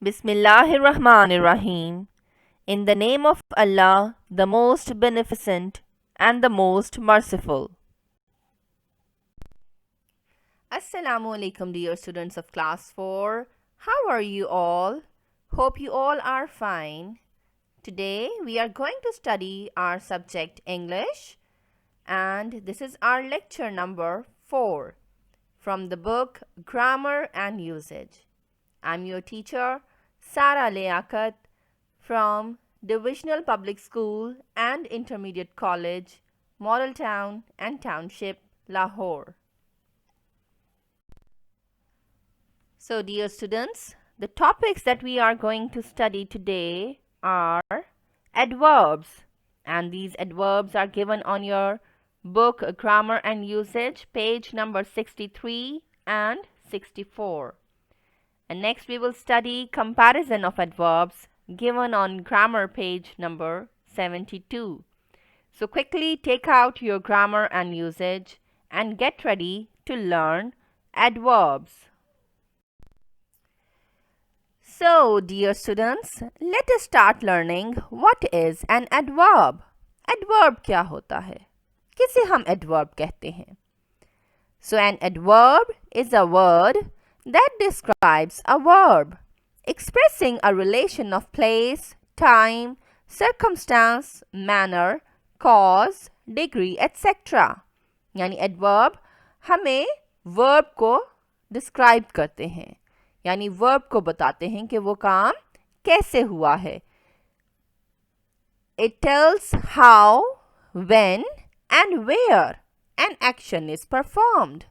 Bismillahirrahmanirrahim. In the name of Allah, the most beneficent and the most merciful. Assalamu alaikum, dear students of class 4. How are you all? Hope you all are fine. Today we are going to study our subject English, and this is our lecture number 4 from the book Grammar and Usage. I'm your teacher, Sara Liaquat, from Divisional Public School and Intermediate College, Model Town and Township, Lahore. So, dear students, the topics that we are going to study today are adverbs, and these adverbs are given on your book Grammar and Usage, page number 63 and 64. And next we will study comparison of adverbs given on grammar page number 72. So quickly take out your grammar and usage and get ready to learn adverbs. So dear students, let us start learning what is an adverb. Adverb क्या होता है? किसे हम adverb कहते हैं? So an adverb is a word that describes a verb, expressing a relation of place, time, circumstance, manner, cause, degree, etc. यानी adverb हमें verb को describe करते हैं, यानी verb को बताते हैं कि वो काम कैसे हुआ है. It tells how, when and where an action is performed.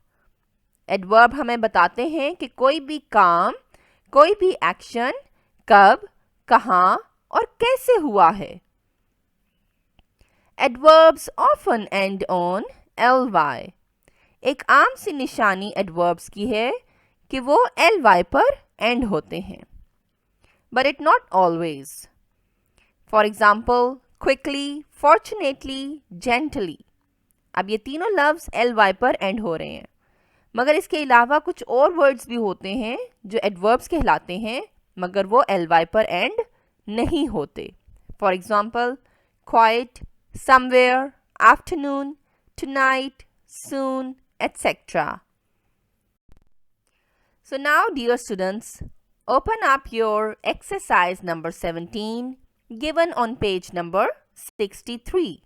Adverb हमें बताते हैं कि कोई भी काम, कोई भी एक्शन कब, कहाँ और कैसे हुआ है. Adverbs often and on ly. एक आम सी निशानी एडवर्ब्स की है कि वो ly पर एंड होते हैं. But it not always. For example quickly, fortunately, gently. अब ये तीनों लफ्ज ly पर एंड हो रहे हैं, मगर इसके अलावा कुछ और वर्ड्स भी होते हैं जो एडवर्ब्स कहलाते हैं, मगर वो ly पर एंड नहीं होते. For example quite, somewhere, afternoon, tonight, soon, etc. So now dear students, open up your exercise number 17 given on page number 63.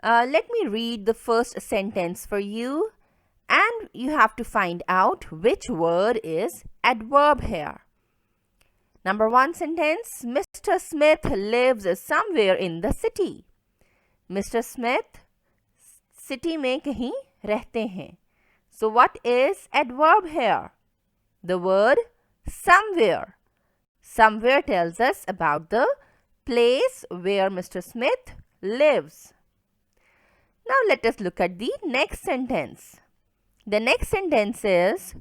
Let me read the first sentence for you, and you have to find out which word is adverb here. Number 1 sentence, Mr. Smith lives somewhere in the city. Mr. Smith city में कहीं रहते हैं. So what is adverb here? The word somewhere. Somewhere tells us about the place where Mr. Smith lives. Now let us look at the next sentence. The next sentence is,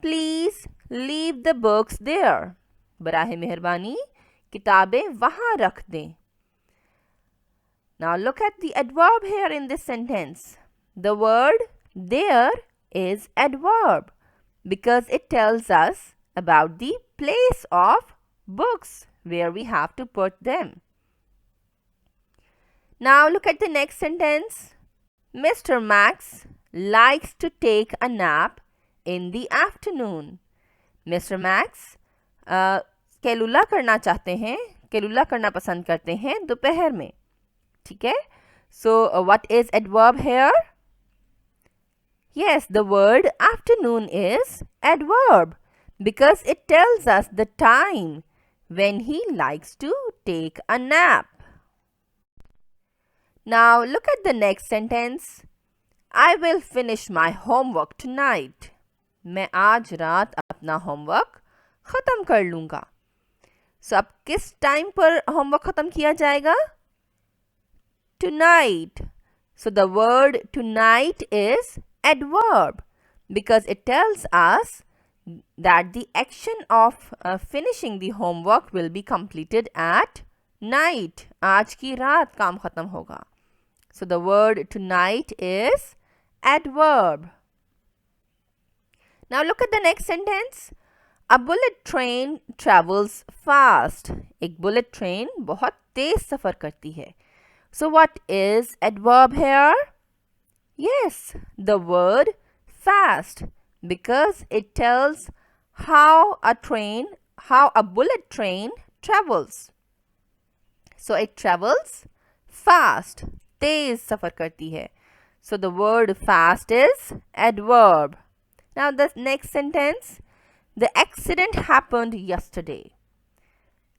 please leave the books there. बराहे मेहरबानी किताबें वहाँ रख दें. Now look at the adverb here in this sentence. The word there is adverb because it tells us about the place of books where we have to put them. Now look at the next sentence. Mr. Max likes to take a nap in the afternoon. Mr. Max कैलुला करना चाहते हैं, कैलुला करना पसंद करते हैं दोपहर में. ठीक है? So what is adverb here? Yes, the word afternoon is adverb because it tells us the time when he likes to take a nap. Now look at the next sentence. I will finish my homework tonight. मैं आज रात अपना homework ख़त्म कर लूँगा. So अब किस time पर homework ख़त्म किया जाएगा? Tonight. So the word tonight is adverb because it tells us that the action of finishing the homework will be completed at night. आज की रात काम ख़त्म होगा. So the word tonight is adverb. Now look at the next sentence. A bullet train travels fast. एक bullet train बहुत तेज सफर करती है. So what is adverb here? Yes, the word fast, because it tells how a bullet train travels. So it travels fast. तेज सफर करती है. So the word fast is adverb. Now the next sentence. The accident happened yesterday.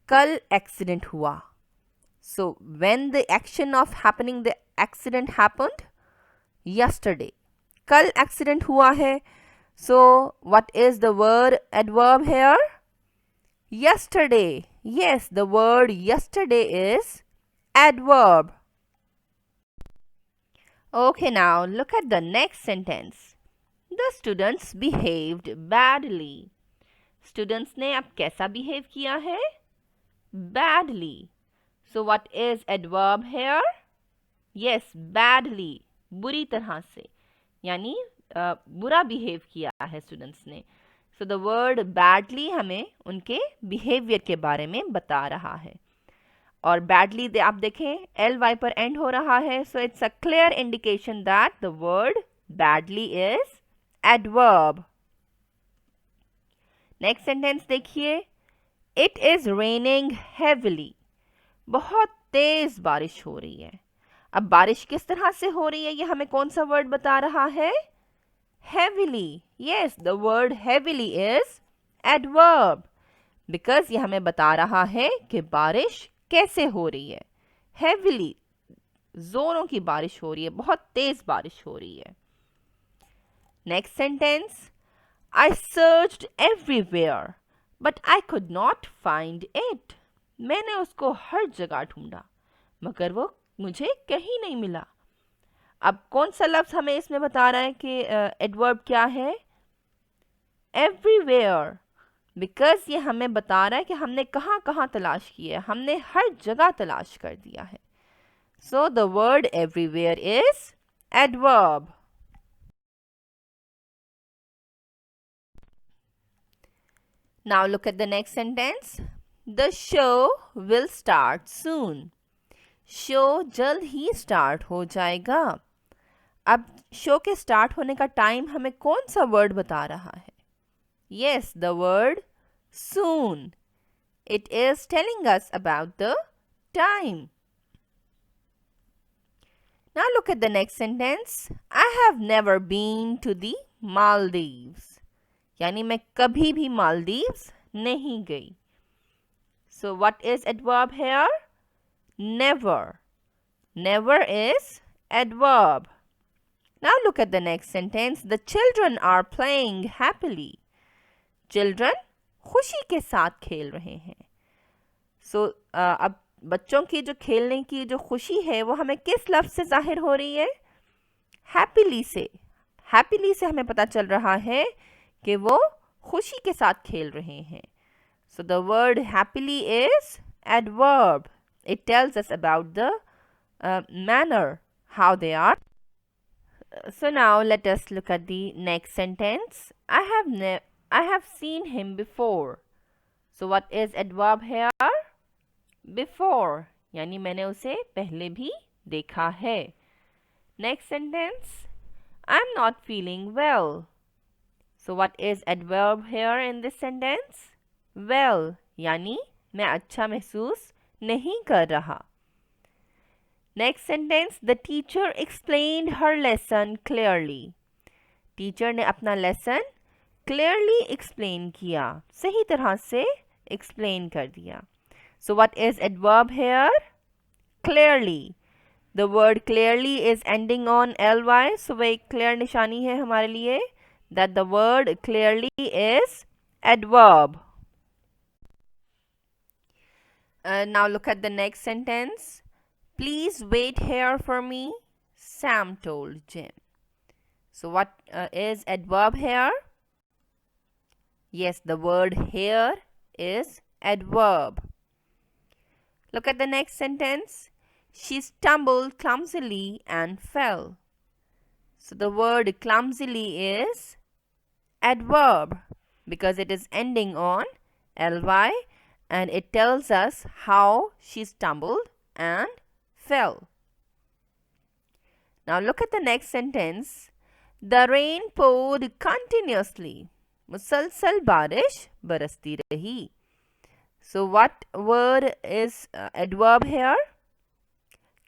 कल accident हुआ. So when the action of happening the accident happened? Yesterday. कल accident हुआ है. So what is the word adverb here? Yesterday. Yes, the word yesterday is adverb. Okay, now look at the next sentence. The students behaved badly. Students ने अब कैसा behave किया है? Badly. So what is adverb here? Yes, badly. बुरी तरह से. यानी बुरा behave किया है students ने. So the word badly हमें उनके behavior के बारे में बता रहा है. और badly आप देखें ly पर end हो रहा है. So it's a clear indication that the word badly is adverb. Next sentence देखिए. It is raining heavily. बहुत तेज बारिश हो रही है. अब बारिश किस तरह से हो रही है ये हमें कौन सा वर्ड बता रहा है? Heavily. Yes, the word heavily is adverb. Because ये हमें बता रहा है कि बारिश कैसे हो रही है. Heavily. जोरों की बारिश हो रही है. बहुत तेज बारिश हो रही है. Next sentence. I searched everywhere, but I could not find it. मैंने उसको हर जगह ढूंढा मगर वो मुझे कहीं नहीं मिला. अब कौन सा लफ्ज़ हमें इसमें बता रहा है कि एडवर्ब क्या है? एवरीवेयर. बिकॉज ये हमें बता रहा है कि हमने कहाँ कहाँ तलाश की है. हमने हर जगह तलाश कर दिया है. So the word everywhere is adverb. Now look at the next sentence. The show will start soon. Show जल्द ही start हो जाएगा. अब शो के स्टार्ट होने का टाइम हमें कौन सा वर्ड बता रहा है? Yes, the word soon. It is telling us about the time. Now look at the next sentence. I have never been to the Maldives. यानी मैं कभी भी मालदीव्स नहीं गई. So what is adverb here? Never. Never is adverb. Now look at the next sentence. The children are playing happily. Children खुशी के साथ खेल रहे हैं. So अब बच्चों की जो खेलने की जो खुशी है वो हमें किस लफ्ज़ से जाहिर हो रही है? Happily से. Happily से हमें पता चल रहा है कि वो खुशी के साथ खेल रहे हैं. So the word happily is adverb. It tells us about the manner, how they are. So now let us look at the next sentence. I have seen him before. So what is adverb here? Before. यानी मैंने उसे पहले भी देखा है. Next sentence. I'm not feeling well. So what is adverb here in this sentence? Well. यानी मैं अच्छा महसूस नहीं कर रहा. Next sentence. The teacher explained her lesson clearly. Teacher ने अपना lesson clearly explain किया. सही तरह से explain कर दिया. So what is adverb here? Clearly. The word clearly is ending on ly. So वह एक clear निशानी है हमारे लिए that the word clearly is adverb. Now look at the next sentence. Please wait here for me, Sam told Jim. So what is adverb here? Yes, the word here is adverb. Look at the next sentence. She stumbled clumsily and fell. So the word clumsily is adverb. because it is ending on ly and it tells us how she stumbled and fell. Now look at the next sentence. The rain poured continuously. मुसलसल बारिश बरसती रही. So what word is adverb here?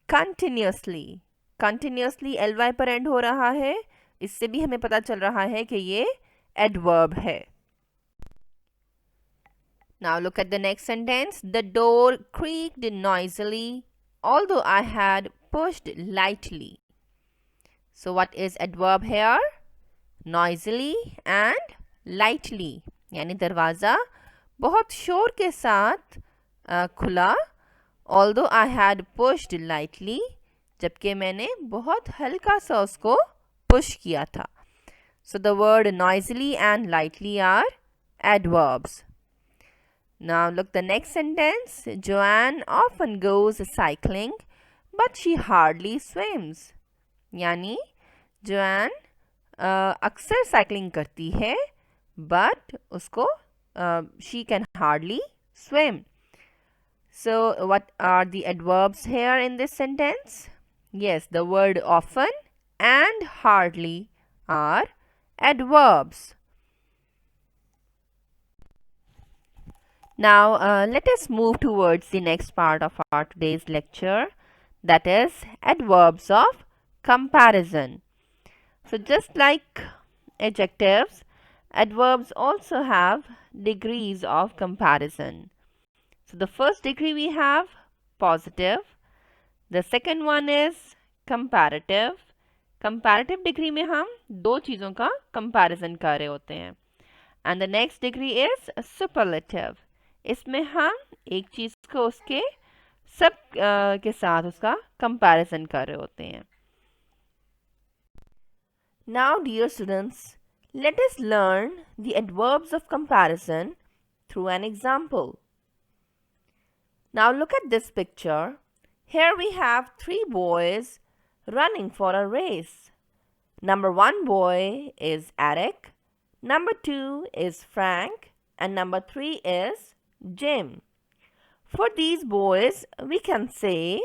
Continuously. Continuously ly पर end हो रहा है. इससे भी हमें पता चल रहा है कि ये adverb है. Now look at the next sentence. The door creaked noisily, although I had pushed lightly. So what is adverb here? Noisily and lightly. यानी दरवाज़ा बहुत शोर के साथ खुला, although I had pushed lightly, जबकि मैंने बहुत हल्का सा उसको push किया था. So the word noisily and lightly are adverbs. Now look the next sentence. Joanne often goes cycling, but she hardly swims. यानी जोआन अक्सर साइकिलिंग करती है but उसको she can hardly swim. So what are the adverbs here in this sentence? Yes, the word often and hardly are adverbs. Now let us move towards the next part of our today's lecture, that is adverbs of comparison. So just like adjectives, adverbs also have degrees of comparison. So the first degree we have positive, the second one is comparative. Comparative degree में हम दो चीज़ों का comparison कर रहे होते हैं. And the next degree is superlative. इसमें हम एक चीज़ को उसके सब के साथ उसका comparison कर रहे होते हैं. Now dear students, let us learn the adverbs of comparison through an example. Now look at this picture. Here we have three boys running for a race. Number 1 boy is Eric, number 2 is Frank, and number 3 is Jim. For these boys, we can say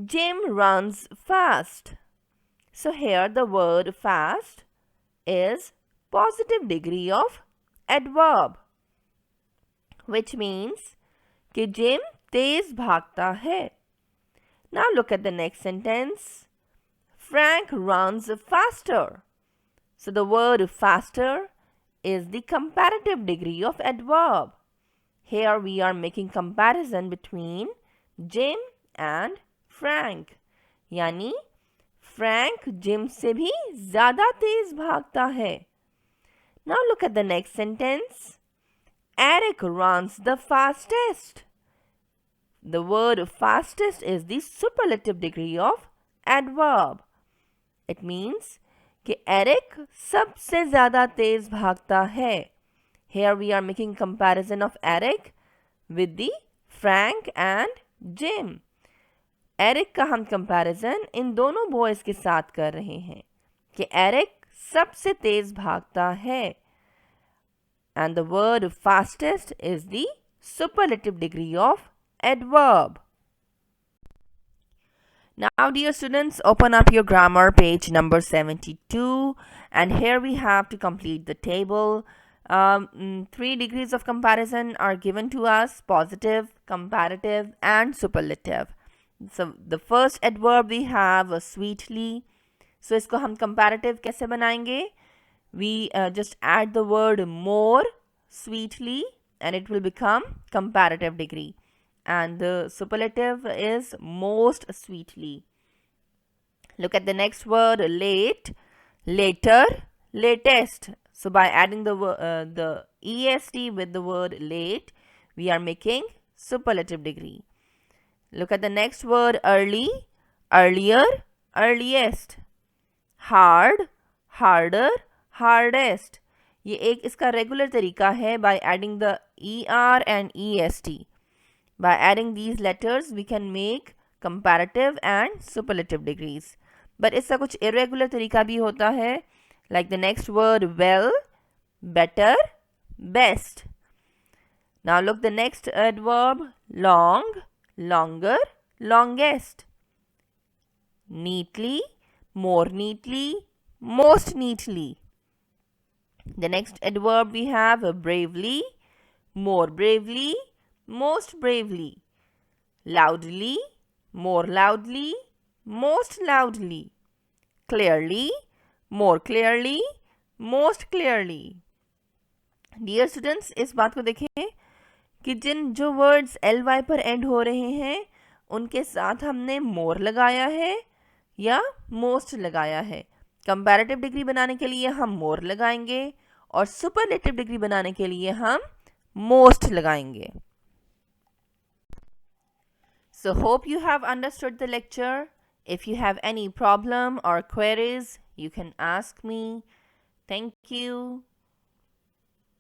Jim runs fast. So here the word fast is positive degree of adverb, which means कि Jim तेज भागता है. Now look at the next sentence. Frank runs faster. So the word faster is the comparative degree of adverb. Here we are making comparison between Jim and Frank. यानी Frank Jim से भी ज़्यादा तेज भागता है. Now look at the next sentence. Eric runs the fastest. The word fastest is the superlative degree of adverb. It means कि Eric सबसे ज़्यादा तेज भागता है. Here we are making comparison of Eric with the Frank and Jim. Eric का हम comparison इन दोनों boys के साथ कर रहे हैं कि Eric सबसे तेज भागता है. And the word fastest is the superlative degree of adverb. Now dear students, open up your grammar page number 72 and here we have to complete the table. 3 degrees of comparison are given to us: positive, comparative and superlative. So the first adverb we have sweetly. So इसको हम comparative कैसे बनाएंगे? We just add the word more sweetly and it will become comparative degree. And the superlative is most sweetly. Look at the next word, late, later, latest. So by adding the est with the word late, we are making superlative degree. Look at the next word, early, earlier, earliest. Hard, harder, hardest. ये एक इसका regular तरीका है by adding the er and est. By adding these letters, we can make comparative and superlative degrees. But इसका कुछ irregular तरीका भी होता है, like the next word, well, better, best. Now look the next adverb, long, longer, longest. Neatly, more neatly, most neatly. The next adverb we have bravely, more bravely, most bravely. Loudly, more loudly, most loudly. Clearly, more clearly, most clearly. Dear students, इस बात को देखें कि जिन जो words L Y पर end हो रहे हैं उनके साथ हमने मोर लगाया है या मोस्ट लगाया है. कंपैरेटिव डिग्री बनाने के लिए हम मोर लगाएंगे और सुपरलेटिव डिग्री बनाने के लिए हम मोस्ट लगाएंगे. So hope you have understood the lecture. If you have any problem or queries, you can ask me. Thank you.